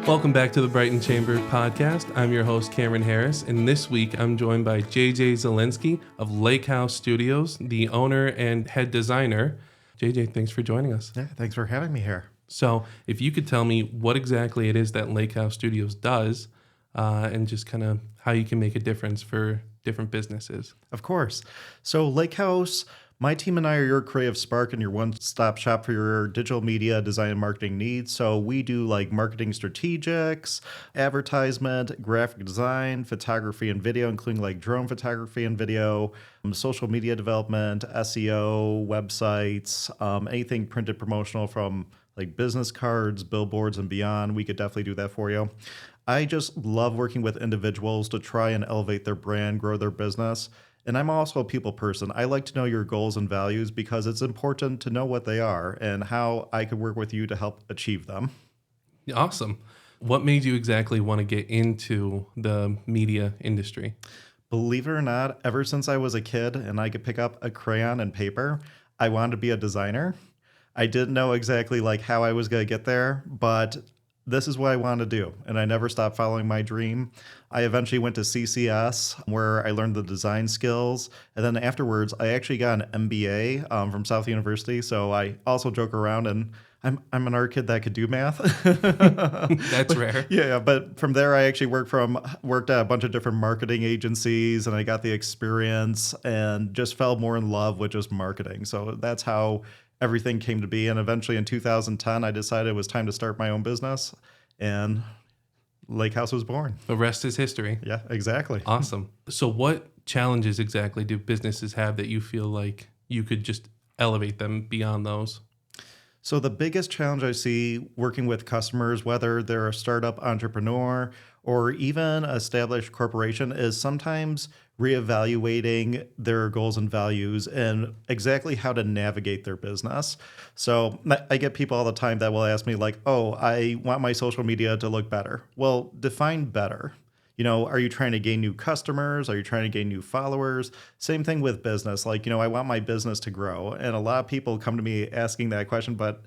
Welcome back to the Brighton Chamber podcast. I'm your host, Cameron Harris, and this week I'm joined by JJ Zielinski of Lakehouse Studios, the owner and head designer. JJ, thanks for joining us. Yeah, thanks for having me here. So if you could tell me what exactly it is that Lakehouse Studios does, and just kind of how you can make a difference for different businesses. Of course. So Lakehouse, my team and I are your creative spark and your one-stop shop for your digital media design and marketing needs. So we do like marketing strategics, advertisement, graphic design, photography and video, including like drone photography and video, social media development, SEO, websites, anything printed promotional from like business cards, billboards, and beyond. We could definitely do that for you. I just love working with individuals to try and elevate their brand, grow their business. And I'm also a people person. I like to know your goals and values because it's important to know what they are and how I could work with you to help achieve them. Awesome. What made you exactly want to get into the media industry? Believe it or not, ever since I was a kid and I could pick up a crayon and paper, I wanted to be a designer. I didn't know exactly like how I was going to get there, but this is what I wanted to do, and I never stopped following my dream. I eventually went to CCS, where I learned the design skills, and then afterwards, I actually got an MBA from South University, so I also joke around, and I'm an art kid that could do math. That's rare. Yeah, but from there, I actually worked at a bunch of different marketing agencies, and I got the experience, and just fell more in love with just marketing. So that's how everything came to be. And eventually in 2010, I decided it was time to start my own business, and Lakehouse was born. The rest is history. Yeah, exactly. Awesome. So what challenges exactly do businesses have that you feel like you could just elevate them beyond those? So the biggest challenge I see working with customers, whether they're a startup entrepreneur or even an established corporation, is sometimes reevaluating their goals and values and exactly how to navigate their business. So I get people all the time that will ask me like, oh, I want my social media to look better. Well, define better. You know, are you trying to gain new customers? Are you trying to gain new followers? Same thing with business. Like, I want my business to grow. And a lot of people come to me asking that question, but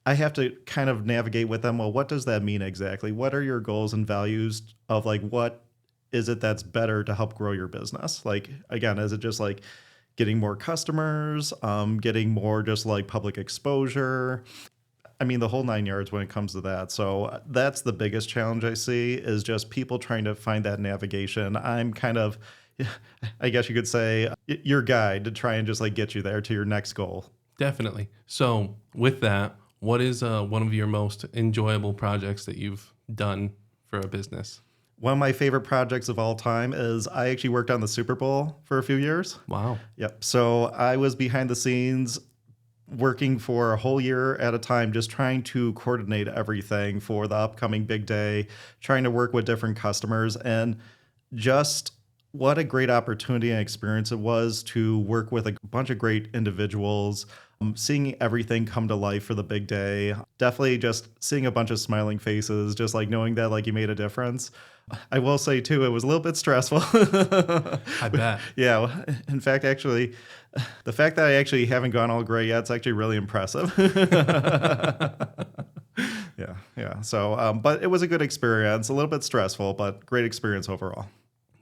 I have to kind of navigate with them. Well, what does that mean exactly? What are your goals and values of like, what is it that's better to help grow your business? Like, again, is it just like getting more customers, getting more just like public exposure? I mean, the whole 9 yards when it comes to that. So that's the biggest challenge I see, is just people trying to find that navigation. I'm kind of, I guess you could say, your guide to try and just like get you there to your next goal. Definitely. So with that, what is one of your most enjoyable projects that you've done for a business? One of my favorite projects of all time is I actually worked on the Super Bowl for a few years. Wow. Yep. So I was behind the scenes working for a whole year at a time, just trying to coordinate everything for the upcoming big day, trying to work with different customers, and just what a great opportunity and experience it was to work with a bunch of great individuals, seeing everything come to life for the big day. Definitely just seeing a bunch of smiling faces, just like knowing that like you made a difference. I will say too, it was a little bit stressful. I bet. Yeah. In fact, actually, the fact that I actually haven't gone all gray yet, it's actually really impressive. Yeah. So, but it was a good experience, a little bit stressful, but great experience overall.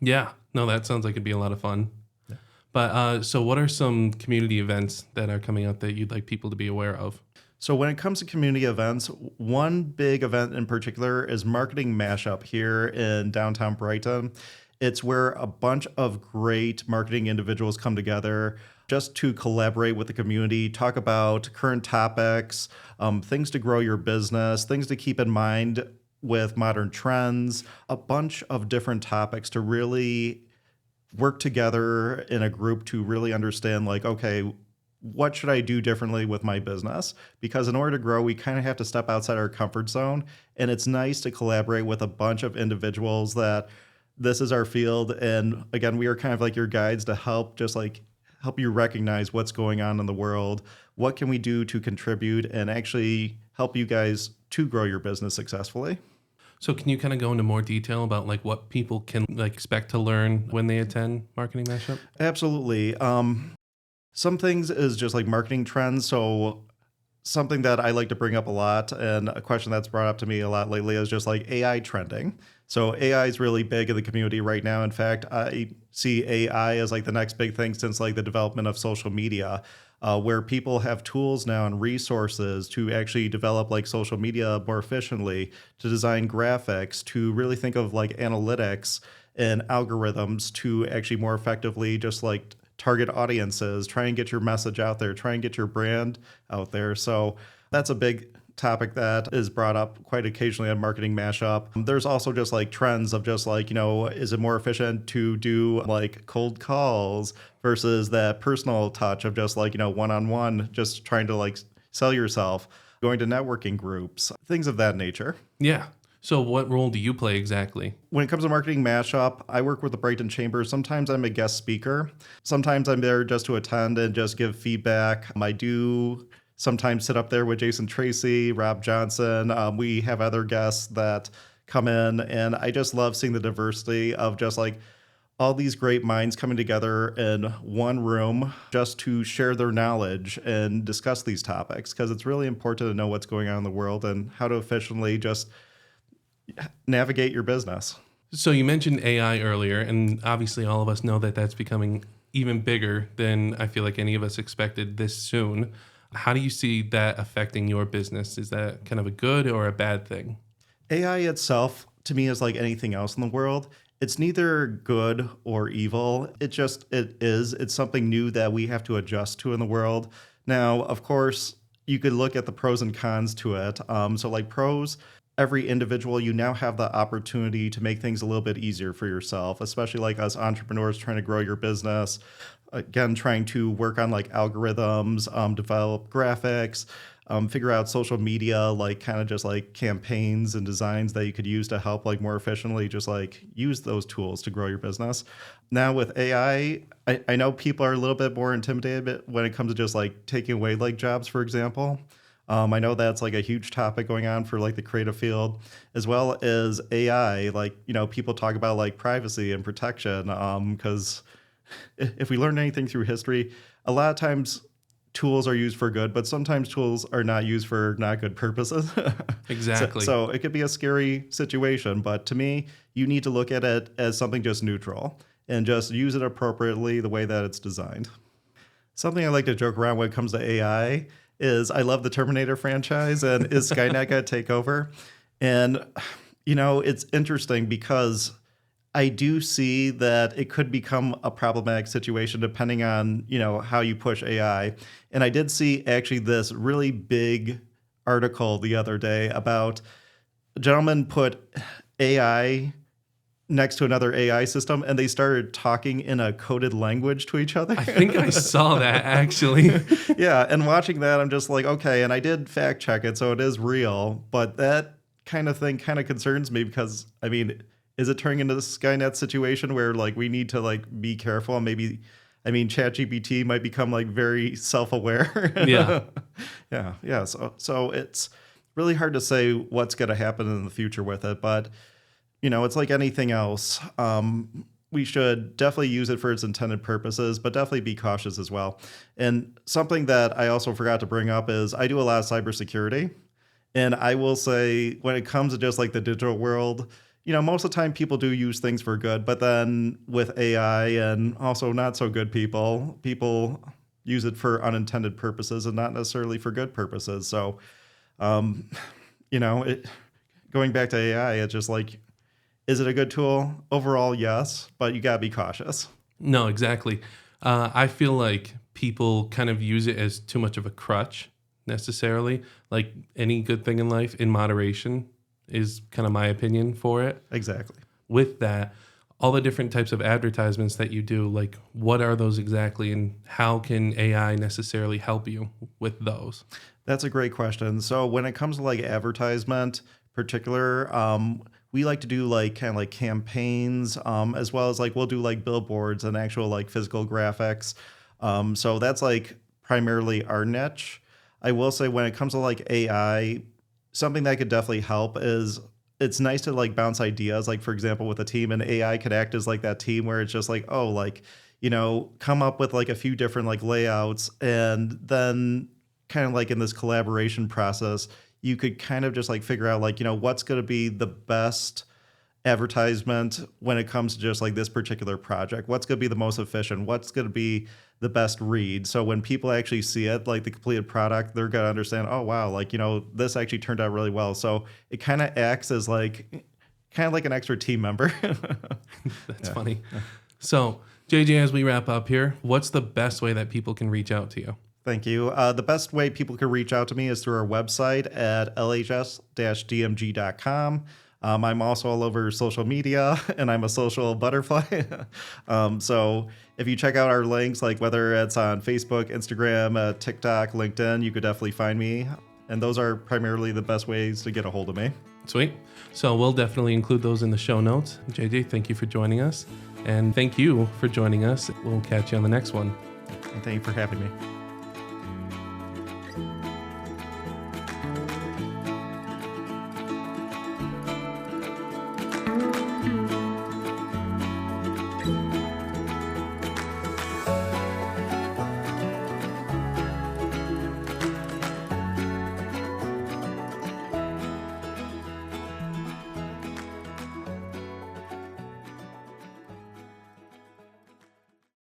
Yeah. No, that sounds like it'd be a lot of fun. Yeah. But so what are some community events that are coming up that you'd like people to be aware of? So when it comes to community events, one big event in particular is Marketing Mashup here in downtown Brighton. It's where a bunch of great marketing individuals come together just to collaborate with the community, talk about current topics, things to grow your business, things to keep in mind with modern trends, a bunch of different topics to really work together in a group to really understand like, okay, what should I do differently with my business? Because in order to grow, we kind of have to step outside our comfort zone. And it's nice to collaborate with a bunch of individuals that this is our field. And again, we are kind of like your guides to help you recognize what's going on in the world. What can we do to contribute and actually help you guys to grow your business successfully? So can you kind of go into more detail about like what people can like expect to learn when they attend Marketing Mashup? Absolutely. Some things is just like marketing trends. So something that I like to bring up a lot, and a question that's brought up to me a lot lately is just like AI trending. So AI is really big in the community right now. In fact, I see AI as like the next big thing since like the development of social media, where people have tools now and resources to actually develop like social media more efficiently, to design graphics, to really think of like analytics and algorithms to actually more effectively just like target audiences, try and get your message out there, try and get your brand out there. So that's a big topic that is brought up quite occasionally on Marketing Mashup. There's also just like trends of just like, is it more efficient to do like cold calls versus that personal touch of just like, one-on-one, just trying to like sell yourself, going to networking groups, things of that nature. Yeah. So what role do you play exactly? When it comes to Marketing Mashup, I work with the Brighton Chamber. Sometimes I'm a guest speaker. Sometimes I'm there just to attend and just give feedback. I do sometimes sit up there with Jason Tracy, Rob Johnson. We have other guests that come in, and I just love seeing the diversity of just like all these great minds coming together in one room just to share their knowledge and discuss these topics, because it's really important to know what's going on in the world and how to efficiently just navigate your business. So you mentioned AI earlier, and obviously all of us know that that's becoming even bigger than I feel like any of us expected this soon. How do you see that affecting your business? Is that kind of a good or a bad thing? AI itself, to me, is like anything else in the world. It's neither good or evil. It is. It's something new that we have to adjust to in the world. Now, of course, you could look at the pros and cons to it. So like pros, every individual, you now have the opportunity to make things a little bit easier for yourself, especially like us entrepreneurs trying to grow your business. Again, trying to work on like algorithms, develop graphics, figure out social media, like kind of just like campaigns and designs that you could use to help like more efficiently just like use those tools to grow your business. Now with AI, I know people are a little bit more intimidated when it comes to just like taking away like jobs, for example. I know that's like a huge topic going on for like the creative field, as well as AI. Like, people talk about like privacy and protection, because if we learn anything through history, a lot of times tools are used for good, but sometimes tools are not used for not good purposes. Exactly. So it could be a scary situation, but to me, you need to look at it as something just neutral and just use it appropriately the way that it's designed. Something I like to joke around when it comes to AI is I love the Terminator franchise, and is Skynet going to take over? And, it's interesting because I do see that it could become a problematic situation depending on, how you push AI. And I did see actually this really big article the other day about a gentleman put AI next to another AI system, and they started talking in a coded language to each other. I think I saw that actually. Yeah, and watching that, I'm just like, okay, and I did fact check it, so it is real, but that kind of thing kind of concerns me because, is it turning into this Skynet situation where like we need to like be careful and maybe, ChatGPT might become like very self-aware. Yeah. Yeah. So it's really hard to say what's going to happen in the future with it, but it's like anything else. We should definitely use it for its intended purposes, but definitely be cautious as well. And something that I also forgot to bring up is I do a lot of cybersecurity. And I will say when it comes to just like the digital world, most of the time people do use things for good, but then with AI and also not so good people use it for unintended purposes and not necessarily for good purposes. So, going back to AI, it's just like, is it a good tool? Overall, yes, but you got to be cautious. No, exactly. I feel like people kind of use it as too much of a crutch necessarily. Like any good thing in life, in moderation is kind of my opinion for it. Exactly. With that, all the different types of advertisements that you do, like what are those exactly and how can AI necessarily help you with those? That's a great question. So when it comes to like advertisement particular, we like to do like kind of like campaigns, as well as like we'll do like billboards and actual like physical graphics. So that's like primarily our niche. I will say when it comes to like AI, something that could definitely help is it's nice to like bounce ideas. Like for example, with a team, and AI could act as like that team where it's just like, oh, like, come up with like a few different like layouts and then kind of like in this collaboration process, you could kind of just like figure out like, what's going to be the best advertisement when it comes to just like this particular project. What's going to be the most efficient? What's going to be the best read? So when people actually see it, like the completed product, they're going to understand, oh, wow, like, this actually turned out really well. So it kind of acts as like, kind of like an extra team member. That's funny. So JJ, as we wrap up here, what's the best way that people can reach out to you? Thank you. The best way people can reach out to me is through our website at lhs-dmg.com. I'm also all over social media, and I'm a social butterfly. So if you check out our links, like whether it's on Facebook, Instagram, TikTok, LinkedIn, you could definitely find me. And those are primarily the best ways to get a hold of me. Sweet. So we'll definitely include those in the show notes. JJ, thank you for joining us. And thank you for joining us. We'll catch you on the next one. And thank you for having me.